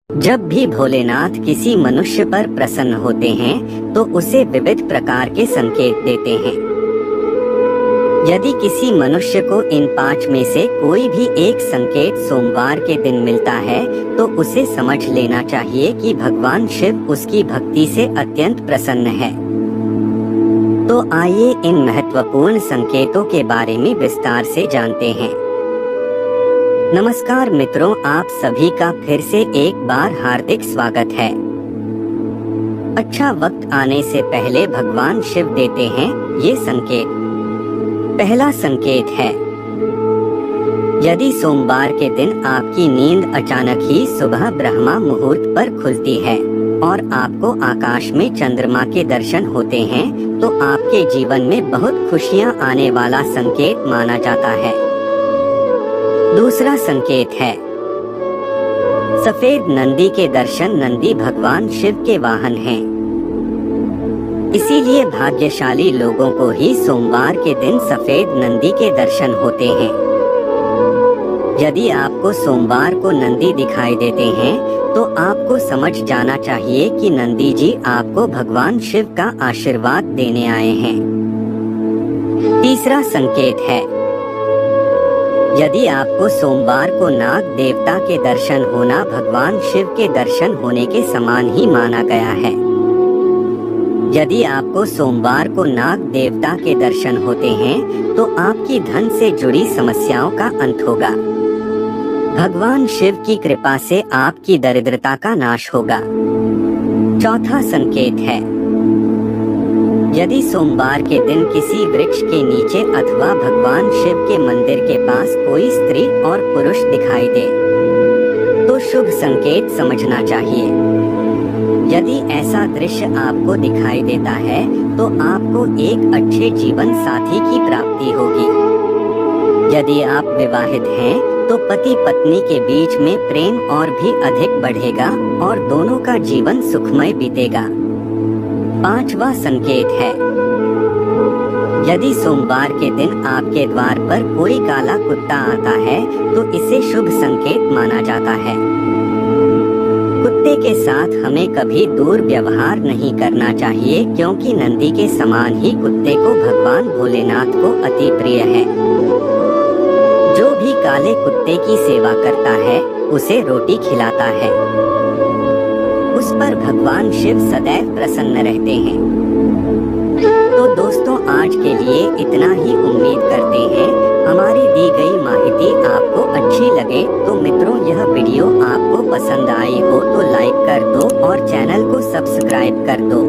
जब भी भोलेनाथ किसी मनुष्य पर प्रसन्न होते हैं तो उसे विविध प्रकार के संकेत देते हैं। यदि किसी मनुष्य को इन 5 में से कोई भी एक संकेत सोमवार के दिन मिलता है तो उसे समझ लेना चाहिए कि भगवान शिव उसकी भक्ति से अत्यंत प्रसन्न है। तो आइए इन महत्वपूर्ण संकेतों के बारे में विस्तार से जानते हैं। नमस्कार मित्रों, आप सभी का फिर से एक बार हार्दिक स्वागत है। अच्छा वक्त आने से पहले भगवान शिव देते हैं ये संकेत। पहला संकेत है, यदि सोमवार के दिन आपकी नींद अचानक ही सुबह ब्रह्मा मुहूर्त पर खुलती है और आपको आकाश में चंद्रमा के दर्शन होते हैं तो आपके जीवन में बहुत खुशियां आने वाला संकेत माना जाता है। दूसरा संकेत है, सफेद नंदी के दर्शन। नंदी भगवान शिव के वाहन हैं। इसीलिए भाग्यशाली लोगों को ही सोमवार के दिन सफेद नंदी के दर्शन होते हैं। यदि आपको सोमवार को नंदी दिखाई देते हैं तो आपको समझ जाना चाहिए कि नंदी जी आपको भगवान शिव का आशीर्वाद देने आए हैं। तीसरा संकेत है, यदि आपको सोमवार को नाग देवता के दर्शन होना भगवान शिव के दर्शन होने के समान ही माना गया है। यदि आपको सोमवार को नाग देवता के दर्शन होते हैं तो आपकी धन से जुड़ी समस्याओं का अंत होगा। भगवान शिव की कृपा से आपकी दरिद्रता का नाश होगा। चौथा संकेत है, यदि सोमवार के दिन किसी वृक्ष के नीचे अथवा भगवान शिव के मंदिर के पास कोई स्त्री और पुरुष दिखाई दे तो शुभ संकेत समझना चाहिए। यदि ऐसा दृश्य आपको दिखाई देता है तो आपको एक अच्छे जीवन साथी की प्राप्ति होगी। यदि आप विवाहित हैं तो पति पत्नी के बीच में प्रेम और भी अधिक बढ़ेगा और दोनों का जीवन सुखमय बीतेगा। पांचवा संकेत है, यदि सोमवार के दिन आपके द्वार पर कोई काला कुत्ता आता है तो इसे शुभ संकेत माना जाता है। कुत्ते के साथ हमें कभी दूर व्यवहार नहीं करना चाहिए क्योंकि नंदी के समान ही कुत्ते को भगवान भोलेनाथ को अति प्रिय है। जो भी काले कुत्ते की सेवा करता है उसे रोटी खिलाता है, उस पर भगवान शिव सदैव प्रसन्न रहते हैं। तो दोस्तों, आज के लिए इतना ही। उम्मीद करते हैं हमारी दी गई माहिती आपको अच्छी लगे। तो मित्रों, यह वीडियो आपको पसंद आई हो तो लाइक कर दो और चैनल को सब्सक्राइब कर दो।